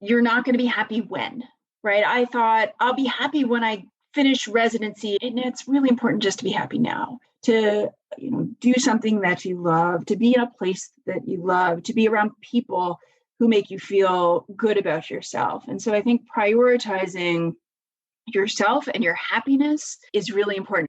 you're not going to be happy when, right? I thought I'll be happy when I finish residency. And it's really important just to be happy now, to, do something that you love, to be in a place that you love, to be around people who make you feel good about yourself. And so I think prioritizing yourself and your happiness is really important.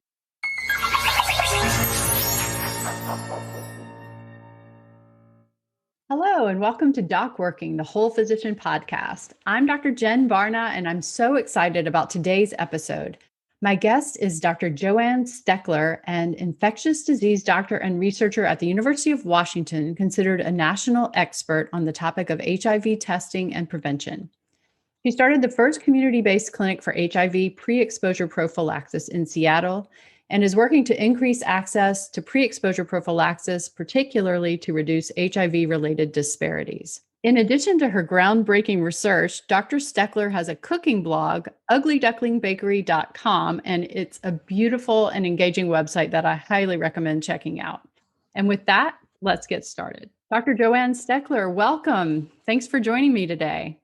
Hello, and welcome to DocWorking, the Whole Physician Podcast. I'm Dr. Jen Barna, and I'm so excited about today's episode. My guest is Dr. Joanne Stekler, an infectious disease doctor and researcher at the University of Washington, considered a national expert on the topic of HIV testing and prevention. She started the first community-based clinic for HIV pre-exposure prophylaxis in Seattle and is working to increase access to pre-exposure prophylaxis, particularly to reduce HIV-related disparities. In addition to her groundbreaking research, Dr. Stekler has a cooking blog, uglyducklingbakery.com, and it's a beautiful and engaging website that I highly recommend checking out. And with that, let's get started. Dr. Joanne Stekler, welcome. Thanks for joining me today.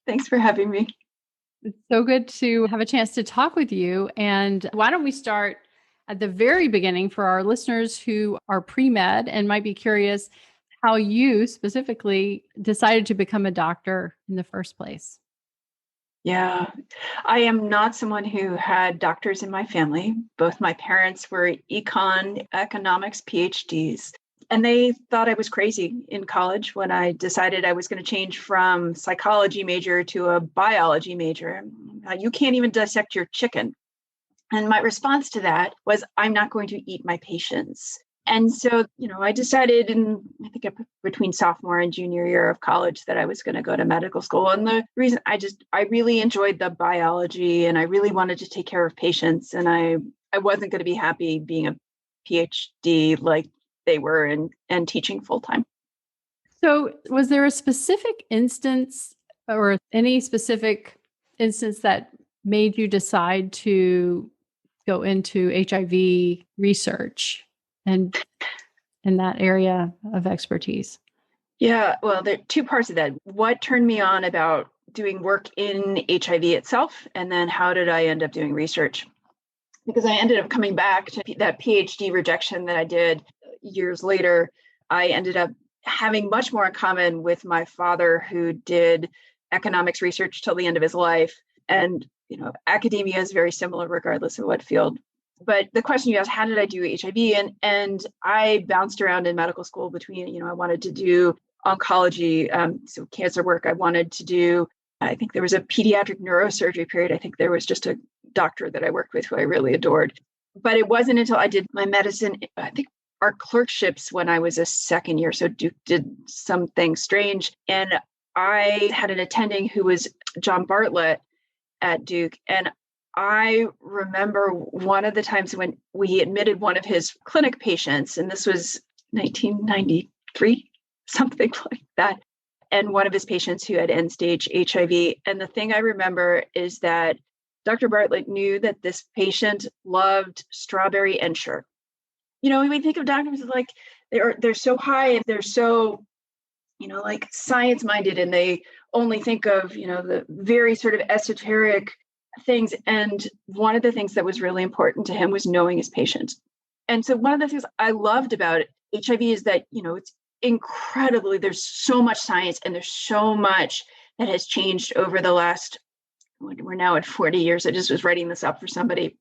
Thanks for having me. It's so good to have a chance to talk with you. And why don't we start at the very beginning for our listeners who are pre-med and might be curious how you specifically decided to become a doctor in the first place. Yeah, I am not someone who had doctors in my family. Both my parents were economics PhDs, and they thought I was crazy in college when I decided I was going to change from psychology major to a biology major. You can't even dissect your chicken. And my response to that was, I'm not going to eat my patients. And so, I decided between sophomore and junior year of college that I was going to go to medical school. And the reason I really enjoyed the biology and I really wanted to take care of patients. And I wasn't going to be happy being a PhD like they were and teaching full time. So was there a specific instance or any specific instance that made you decide to go into HIV research and in that area of expertise? Yeah, well, there are two parts of that. What turned me on about doing work in HIV itself, and then how did I end up doing research? Because I ended up coming back to that PhD rejection that I did years later. I ended up having much more in common with my father, who did economics research till the end of his life. And academia is very similar regardless of what field. But the question you asked, how did I do HIV? And I bounced around in medical school between, I wanted to do oncology, so cancer work. I wanted to do, I think there was a pediatric neurosurgery period. I think there was just a doctor that I worked with who I really adored. But it wasn't until I did my medicine, I think our clerkships when I was a second year. So Duke did something strange. And I had an attending who was John Bartlett at Duke. And I remember one of the times when we admitted one of his clinic patients, and this was 1993, something like that, and one of his patients who had end-stage HIV. And the thing I remember is that Dr. Bartlett knew that this patient loved strawberry Ensure. We think of doctors as like they're so high and they're so like science-minded, and they only think of, the very sort of esoteric things. And one of the things that was really important to him was knowing his patient. And so one of the things I loved about HIV is that, it's incredibly, there's so much science and there's so much that has changed over the last, we're now at 40 years. I just was writing this up for somebody.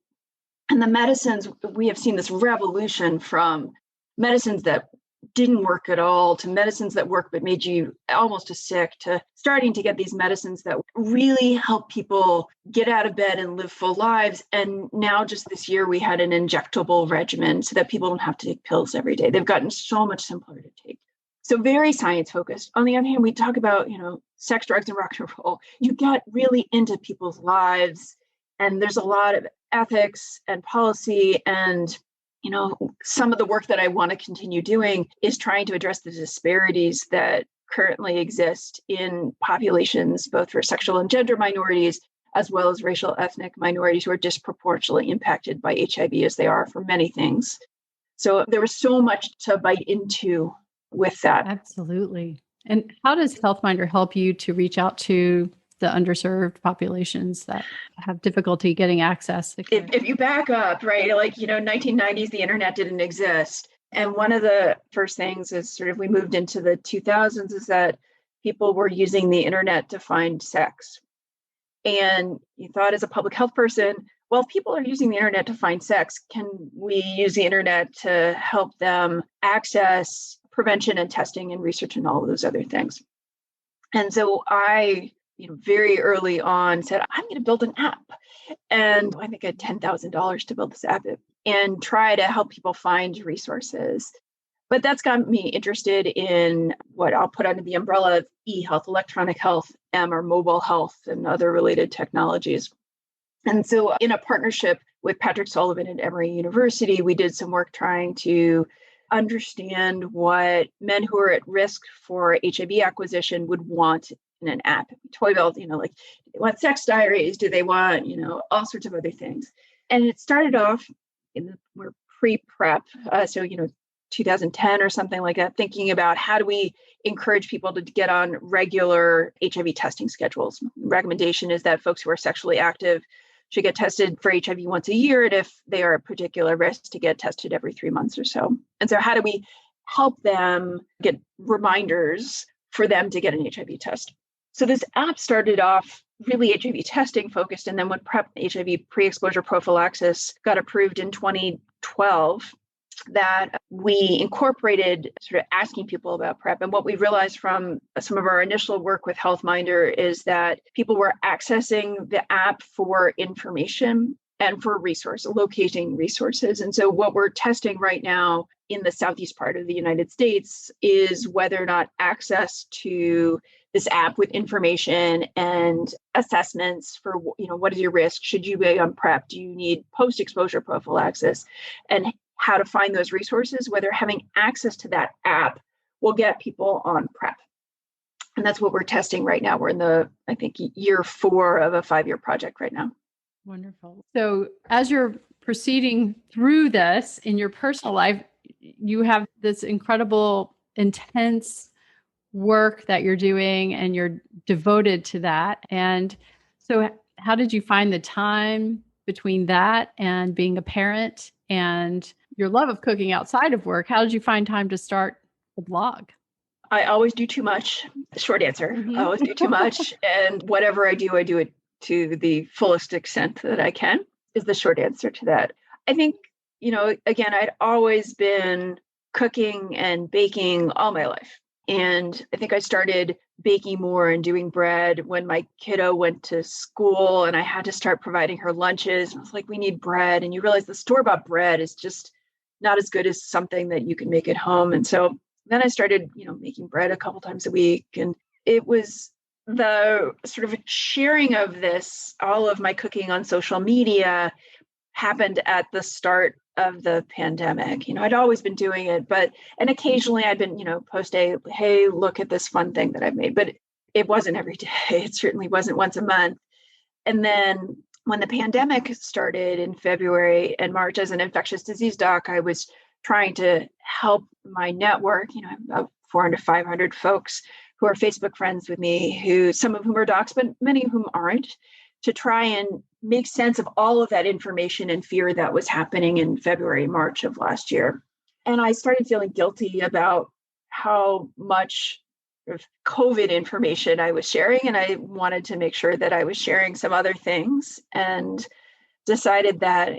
And the medicines, we have seen this revolution from medicines that didn't work at all to medicines that work but made you almost as sick, to starting to get these medicines that really help people get out of bed and live full lives. And now just this year we had an injectable regimen so that people don't have to take pills every day. They've gotten so much simpler to take. So very science focused. On the other hand, we talk about, sex, drugs, and rock and roll. You get really into people's lives, and there's a lot of ethics and policy. And some of the work that I want to continue doing is trying to address the disparities that currently exist in populations, both for sexual and gender minorities, as well as racial ethnic minorities who are disproportionately impacted by HIV, as they are for many things. So there was so much to bite into with that. Absolutely. And how does HealthMinder help you to reach out to the underserved populations that have difficulty getting access to care? If you back up, right, 1990s, the internet didn't exist. And one of the first things is sort of we moved into the 2000s is that people were using the internet to find sex. And you thought as a public health person, well, if people are using the internet to find sex, can we use the internet to help them access prevention and testing and research and all of those other things? And so I, very early on said, I'm going to build an app. And I think I had $10,000 to build this app and try to help people find resources. But that's got me interested in what I'll put under the umbrella of e-health, electronic health, or mobile health, and other related technologies. And so in a partnership with Patrick Sullivan at Emory University, we did some work trying to understand what men who are at risk for HIV acquisition would want in an app. Toy belt, they want sex diaries, do they want, all sorts of other things. And it started off we're pre-PrEP, 2010 or something like that, thinking about how do we encourage people to get on regular HIV testing schedules. The recommendation is that folks who are sexually active should get tested for HIV once a year, and if they are at particular risk, to get tested every 3 months or so. And so how do we help them get reminders for them to get an HIV test? So this app started off really HIV testing focused, and then when PrEP, HIV pre-exposure prophylaxis, got approved in 2012, that we incorporated sort of asking people about PrEP. And what we realized from some of our initial work with HealthMinder is that people were accessing the app for information and for locating resources. And so what we're testing right now in the southeast part of the United States is whether or not access to this app with information and assessments for, what is your risk? Should you be on PrEP? Do you need post-exposure prophylaxis? And how to find those resources, whether having access to that app will get people on PrEP. And that's what we're testing right now. We're in I think, year 4 of a 5-year project right now. Wonderful. So as you're proceeding through this in your personal life, you have this incredible, intense work that you're doing and you're devoted to that. And so how did you find the time between that and being a parent and your love of cooking outside of work? How did you find time to start a blog? I always do too much. The short answer, I always do too much. And whatever I do it to the fullest extent that I can, is the short answer to that. I think, again, I'd always been cooking and baking all my life. And I think I started baking more and doing bread when my kiddo went to school and I had to start providing her lunches. I was like, we need bread. And you realize the store-bought bread is just not as good as something that you can make at home. And so then I started, making bread a couple times a week. And it was the sort of sharing of this, all of my cooking on social media happened at the start of the pandemic. I'd always been doing it, and occasionally I'd been, post hey, look at this fun thing that I've made, but it wasn't every day. It certainly wasn't once a month. And then when the pandemic started in February and March, as an infectious disease doc, I was trying to help my network, I have about 400 to 500 folks who are Facebook friends with me, some of whom are docs, but many of whom aren't, to try and make sense of all of that information and fear that was happening in February, March of last year. And I started feeling guilty about how much of COVID information I was sharing. And I wanted to make sure that I was sharing some other things, and decided that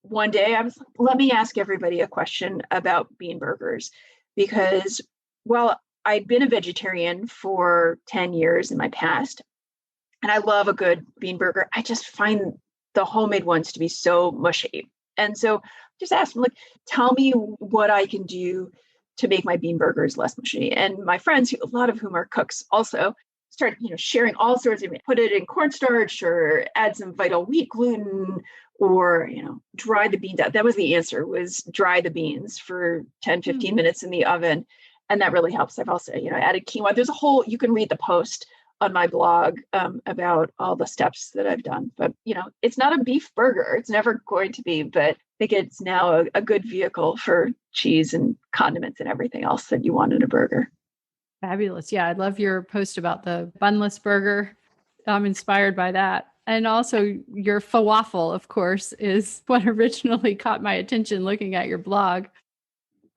one day I was like, let me ask everybody a question about bean burgers. Because while I'd been a vegetarian for 10 years in my past, and I love a good bean burger, I just find the homemade ones to be so mushy. And so just asked them, tell me what I can do to make my bean burgers less mushy. And my friends, a lot of whom are cooks, also started, sharing all sorts of, put it in cornstarch or add some vital wheat gluten, or, dry the beans out. That was the answer, was dry the beans for 10, 15 minutes in the oven. And that really helps. I've also, added quinoa. There's you can read the post on my blog about all the steps that I've done. But, it's not a beef burger. It's never going to be, but I think it's now a good vehicle for cheese and condiments and everything else that you want in a burger. Fabulous. Yeah, I love your post about the bunless burger. I'm inspired by that. And also your falafel, of course, is what originally caught my attention looking at your blog.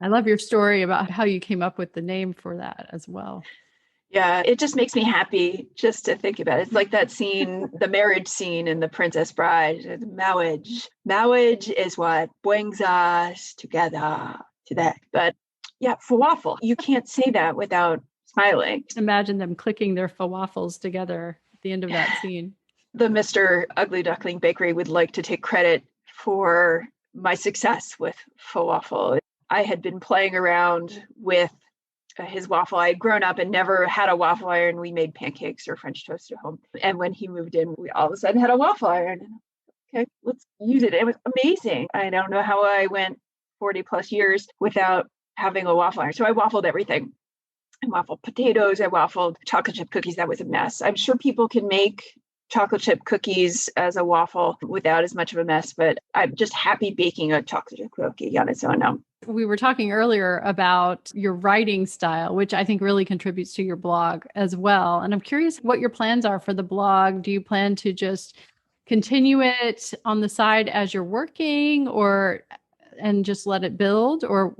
I love your story about how you came up with the name for that as well. Yeah, it just makes me happy just to think about it. It's like that scene, the marriage scene in The Princess Bride, marriage. Marriage is what brings us together today. But yeah, falafel, you can't say that without smiling. Imagine them clicking their falafels together at the end of that scene. The Mr. Ugly Duckling Bakery would like to take credit for my success with falafel. I had been playing around with his waffle. I had grown up and never had a waffle iron. We made pancakes or French toast at home. And when he moved in, we all of a sudden had a waffle iron. Okay, let's use it. It was amazing. I don't know how I went 40 plus years without having a waffle iron. So I waffled everything. I waffled potatoes. I waffled chocolate chip cookies. That was a mess. I'm sure people can make chocolate chip cookies as a waffle without as much of a mess, but I'm just happy baking a chocolate chip cookie on its own now. We were talking earlier about your writing style, which I think really contributes to your blog as well. And I'm curious what your plans are for the blog. Do you plan to just continue it on the side as you're working and just let it build or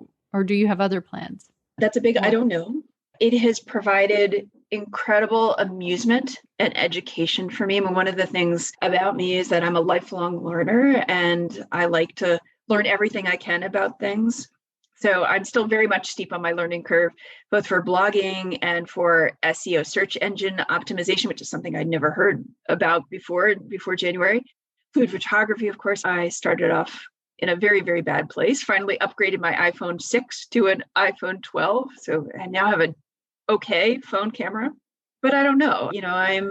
do you have other plans? That's a big, I don't know. It has provided incredible amusement and education for me. I mean, one of the things about me is that I'm a lifelong learner and I like to learn everything I can about things. So I'm still very much steep on my learning curve, both for blogging and for SEO, search engine optimization, which is something I'd never heard about before January. Food photography, of course, I started off in a very, very bad place, finally upgraded my iPhone 6 to an iPhone 12. So I now have an okay phone camera, but I don't know. I'm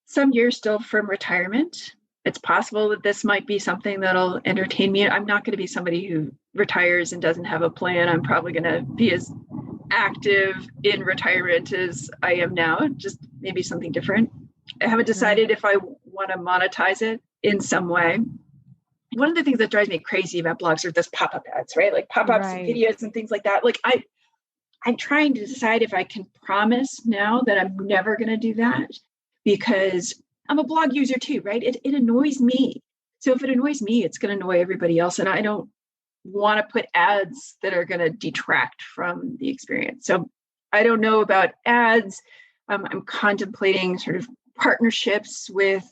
some years still from retirement. It's possible that this might be something that'll entertain me. I'm not going to be somebody who retires and doesn't have a plan. I'm probably going to be as active in retirement as I am now, just maybe something different. I haven't decided if I want to monetize it in some way. One of the things that drives me crazy about blogs are those pop-up ads, right? Like pop-ups and videos and things like that. Like I'm trying to decide if I can promise now that I'm never going to do that because I'm a blog user too, right? It annoys me. So if it annoys me, it's going to annoy everybody else. And I don't want to put ads that are going to detract from the experience. So I don't know about ads. I'm contemplating sort of partnerships with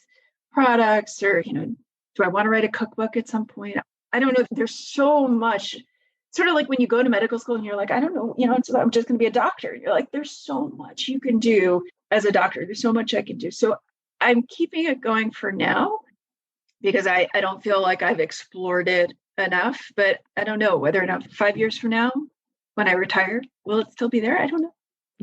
products or, do I want to write a cookbook at some point? I don't know. There's so much, sort of like when you go to medical school and you're like, I don't know, I'm just going to be a doctor. You're like, there's so much you can do as a doctor. There's so much I can do. So I'm keeping it going for now because I don't feel like I've explored it enough, but I don't know whether or not 5 years from now, when I retire, will it still be there? I don't know.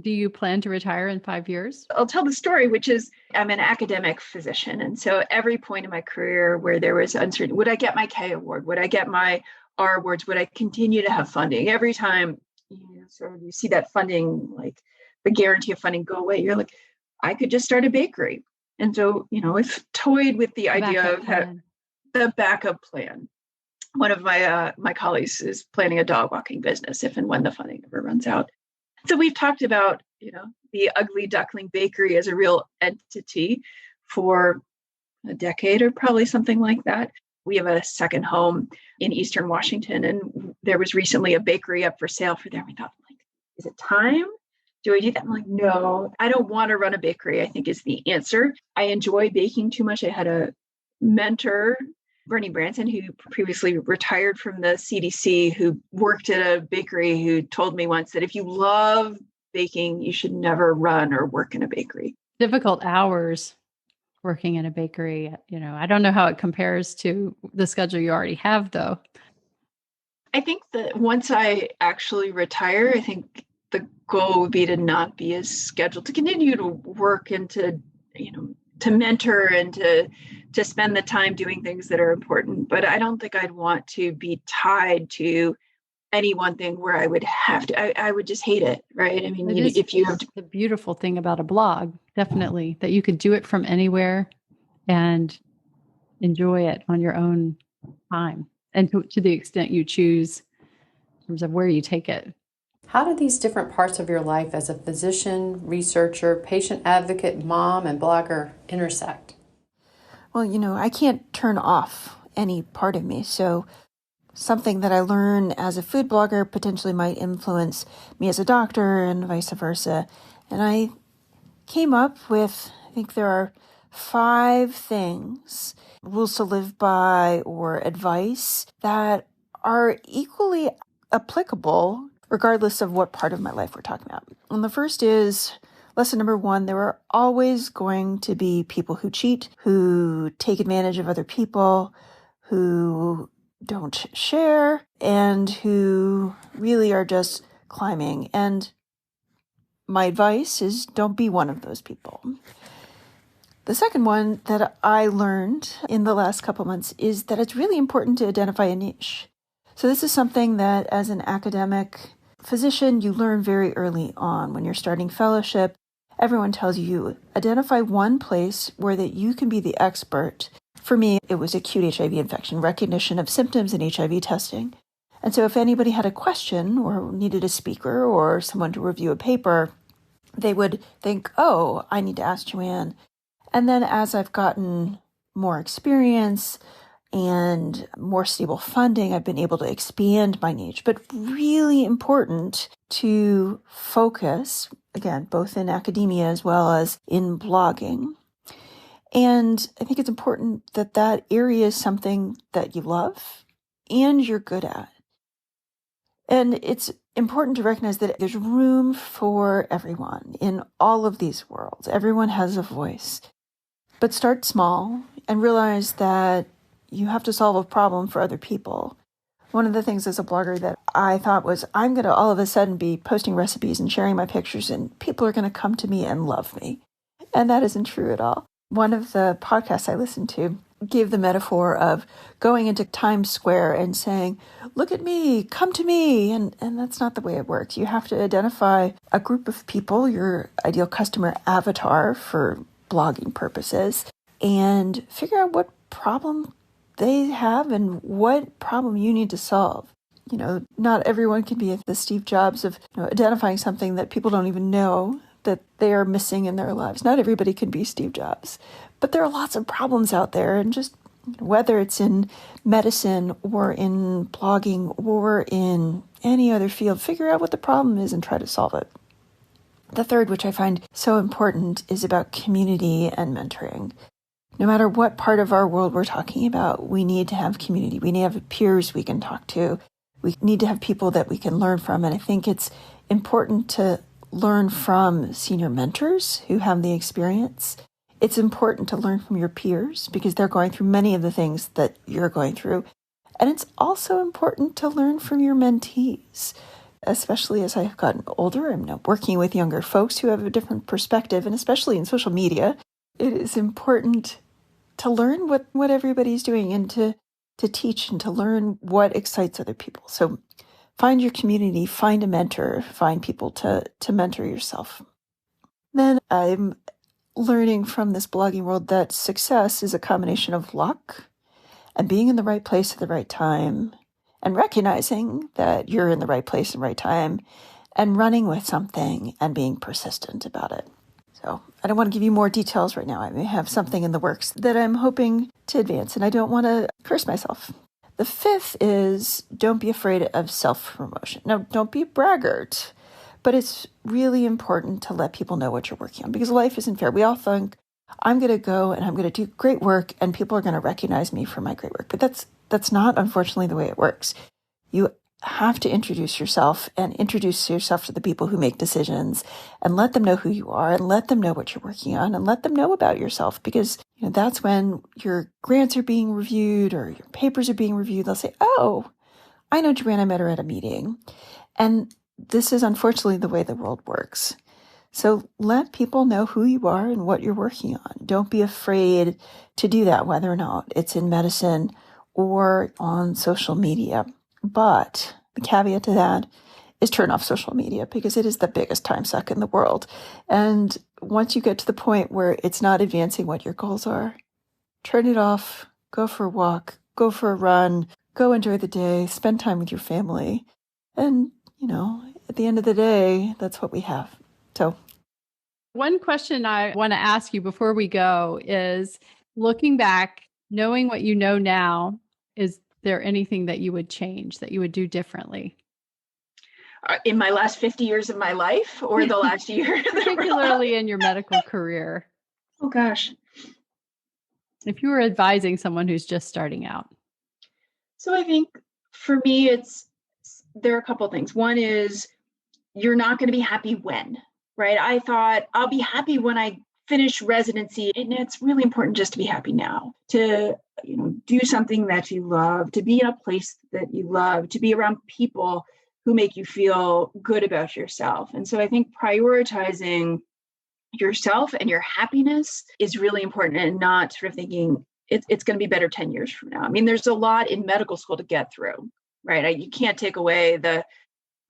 Do you plan to retire in 5 years? I'll tell the story, which is I'm an academic physician. And so every point in my career where there was uncertainty, would I get my K award? Would I get my R awards? Would I continue to have funding? Every time you see that funding, like the guarantee of funding go away, you're like, I could just start a bakery. And so, I've toyed with the idea of the backup plan. One of my colleagues is planning a dog walking business if and when the funding ever runs out. So we've talked about, the Ugly Duckling Bakery as a real entity for a decade or probably something like that. We have a second home in Eastern Washington, and there was recently a bakery up for sale for there. We thought, is it time? Do I do that? I'm like, no, I don't want to run a bakery, I think is the answer. I enjoy baking too much. I had a mentor, Bernie Branson, who previously retired from the CDC, who worked at a bakery, who told me once that if you love baking, you should never run or work in a bakery. Difficult hours working in a bakery. I don't know how it compares to the schedule you already have, though. I think that once I actually retire, I think the goal would be to not be as scheduled, to continue to work and to mentor and to spend the time doing things that are important. But I don't think I'd want to be tied to any one thing where I would have to, I would just hate it, right? I mean, if you have to. The beautiful thing about a blog, definitely, that you could do it from anywhere and enjoy it on your own time and to the extent you choose in terms of where you take it. How do these different parts of your life as a physician, researcher, patient advocate, mom, and blogger intersect? Well, I can't turn off any part of me. So something that I learn as a food blogger potentially might influence me as a doctor and vice versa. And I came up with, I think there are 5 things, rules to live by or advice that are equally applicable regardless of what part of my life we're talking about. And the first is lesson number 1, there are always going to be people who cheat, who take advantage of other people, who don't share, and who really are just climbing. And my advice is don't be one of those people. The second one that I learned in the last couple months is that it's really important to identify a niche. So this is something that as an academic physician, you learn very early on when you're starting fellowship. Everyone tells you identify one place where that you can be the expert. For me, it was acute HIV infection, recognition of symptoms and HIV testing. And so if anybody had a question or needed a speaker or someone to review a paper, they would think, oh, I need to ask Joanne. And then as I've gotten more experience and more stable funding, I've been able to expand my niche. But really important to focus, again, both in academia as well as in blogging. And I think it's important that that area is something that you love and you're good at. And it's important to recognize that there's room for everyone in all of these worlds. Everyone has a voice. But start small and realize that you have to solve a problem for other people. One of the things as a blogger that I thought was, I'm going to all of a sudden be posting recipes and sharing my pictures and people are going to come to me and love me. And that isn't true at all. One of the podcasts I listened to gave the metaphor of going into Times Square and saying, look at me, come to me. And that's not the way it works. You have to identify a group of people, your ideal customer avatar for blogging purposes, and figure out what problem they have and what problem you need to solve. Not everyone can be the Steve Jobs of identifying something that people don't even know that they are missing in their lives. Not everybody can be Steve Jobs, but there are lots of problems out there. And just whether it's in medicine or in blogging or in any other field, figure out what the problem is and try to solve it. The third, which I find so important, is about community and mentoring. No matter what part of our world we're talking about, we need to have community. We need to have peers we can talk to. We need to have people that we can learn from. And I think it's important to learn from senior mentors who have the experience. It's important to learn from your peers because they're going through many of the things that you're going through. And it's also important to learn from your mentees, especially as I've gotten older. I'm now working with younger folks who have a different perspective, and especially in social media, it is important to learn what everybody's doing and to teach and to learn what excites other people. So find your community, find a mentor, find people to mentor yourself. Then I'm learning from this blogging world that success is a combination of luck and being in the right place at the right time and recognizing that you're in the right place and right time and running with something and being persistent about it. So I don't want to give you more details right now. I may have something in the works that I'm hoping to advance, and I don't want to curse myself. The fifth is don't be afraid of self-promotion. Now, don't be a braggart, but it's really important to let people know what you're working on because life isn't fair. We all think, I'm going to go and I'm going to do great work and people are going to recognize me for my great work. But that's not, unfortunately, the way it works. You have to introduce yourself and introduce yourself to the people who make decisions and let them know who you are and let them know what you're working on and let them know about yourself because that's when your grants are being reviewed or your papers are being reviewed. They'll say, oh, I know Joanne, I met her at a meeting. And this is unfortunately the way the world works. So let people know who you are and what you're working on. Don't be afraid to do that, whether or not it's in medicine or on social media. But the caveat to that is turn off social media because it is the biggest time suck in the world. And once you get to the point where it's not advancing what your goals are, turn it off, go for a walk, go for a run, go enjoy the day, spend time with your family. And, at the end of the day, that's what we have. So one question I want to ask you before we go is, looking back, knowing what you know now, is there anything that you would change, that you would do differently? In my last 50 years of my life, or the last year? Particularly in your medical career. Oh, gosh. If you were advising someone who's just starting out. So I think for me, there are a couple of things. One is, you're not going to be happy when, right? I thought I'll be happy when I finish residency. And it's really important just to be happy now, to do something that you love, to be in a place that you love, to be around people who make you feel good about yourself. And so I think prioritizing yourself and your happiness is really important, and not sort of thinking it's going to be better 10 years from now. I mean, there's a lot in medical school to get through, right? You can't take away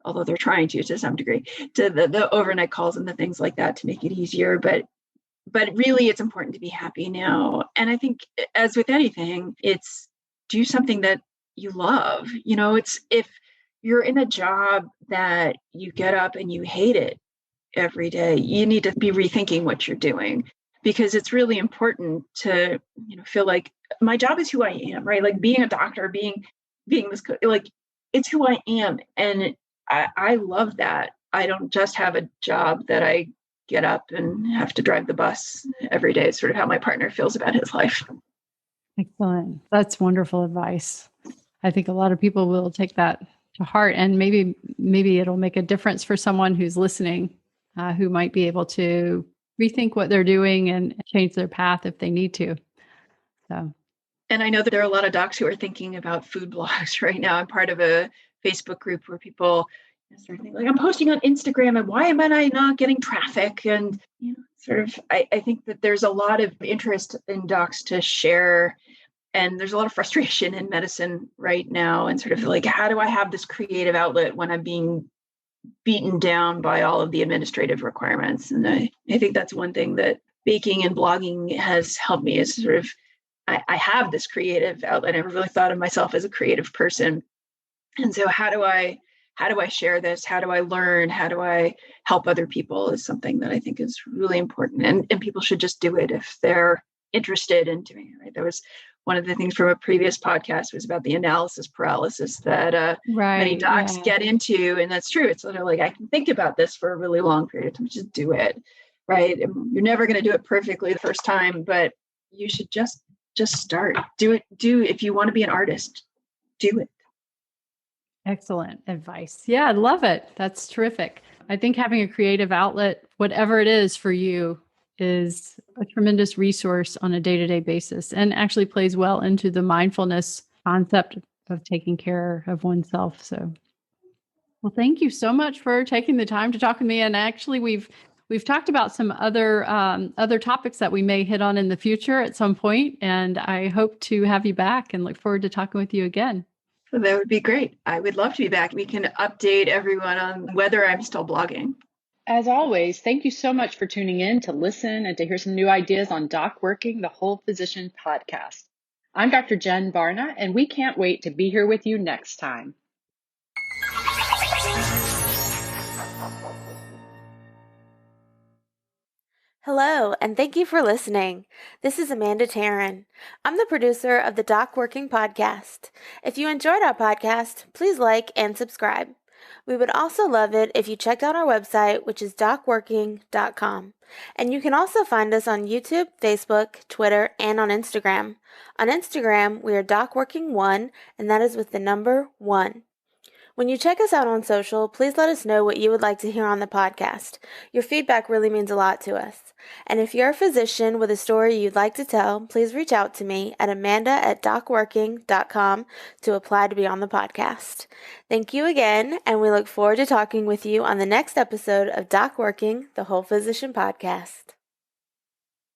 although they're trying to some degree, to the overnight calls and the things like that to make it easier. But really, it's important to be happy now. And I think, as with anything, it's do something that you love. It's, if you're in a job that you get up and you hate it every day, you need to be rethinking what you're doing, because it's really important to feel like my job is who I am, right? Like being a doctor, being this, like, it's who I am, and I love that. I don't just have a job that I get up and have to drive the bus every day. It's sort of how my partner feels about his life. Excellent. That's wonderful advice. I think a lot of people will take that to heart, and maybe it'll make a difference for someone who's listening, who might be able to rethink what they're doing and change their path if they need to. So, and I know that there are a lot of docs who are thinking about food blogs right now. I'm part of a Facebook group where people start thinking, like, I'm posting on Instagram, and why am I not getting traffic? And sort of, I think that there's a lot of interest in docs to share. And there's a lot of frustration in medicine right now, and sort of like, how do I have this creative outlet when I'm being beaten down by all of the administrative requirements? And I think that's one thing that baking and blogging has helped me, is sort of, I have this creative outlet. I never really thought of myself as a creative person. And so how do I share this? How do I learn? How do I help other people, is something that I think is really important. And people should just do it if they're interested in doing it, right? There was one of the things from a previous podcast was about the analysis paralysis that many docs get into. And that's true. It's sort of like, I can think about this for a really long period of time, just do it, right? And you're never going to do it perfectly the first time, but you should just start. Do it. If you want to be an artist, do it. Excellent advice. Yeah, I love it. That's terrific. I think having a creative outlet, whatever it is for you, is a tremendous resource on a day-to-day basis, and actually plays well into the mindfulness concept of taking care of oneself. So, well, thank you so much for taking the time to talk with me. And actually, we've talked about some other topics that we may hit on in the future at some point, and I hope to have you back and look forward to talking with you again. So that would be great. I would love to be back. We can update everyone on whether I'm still blogging. As always, thank you so much for tuning in to listen and to hear some new ideas on DocWorking, the Whole Physician podcast. I'm Dr. Jen Barna, and we can't wait to be here with you next time. Hello, and thank you for listening. This is Amanda Taryn. I'm the producer of the DocWorking podcast. If you enjoyed our podcast, please like and subscribe. We would also love it if you checked out our website, which is docworking.com. And you can also find us on YouTube, Facebook, Twitter, and on Instagram. On Instagram, we are DocWorking1, and that is with the number 1. When you check us out on social, please let us know what you would like to hear on the podcast. Your feedback really means a lot to us. And if you're a physician with a story you'd like to tell, please reach out to me at amanda@docworking.com to apply to be on the podcast. Thank you again, and we look forward to talking with you on the next episode of DocWorking, the Whole Physician podcast.